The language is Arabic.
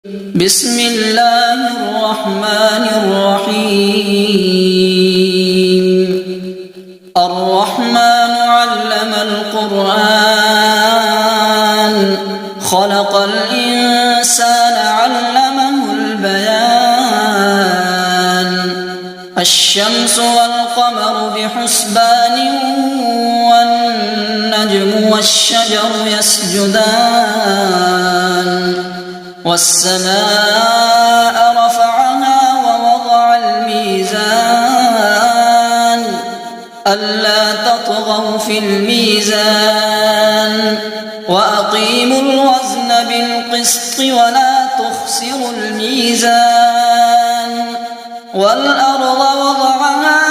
بسم الله الرحمن الرحيم. الرحمن علم القرآن خلق الإنسان علمه البيان. الشمس والقمر بحسبان والنجم والشجر يسجدان. والسماء رفعها ووضع الميزان ألا تطغوا في الميزان وأقيموا الوزن بالقسط ولا تخسروا الميزان. والأرض وضعها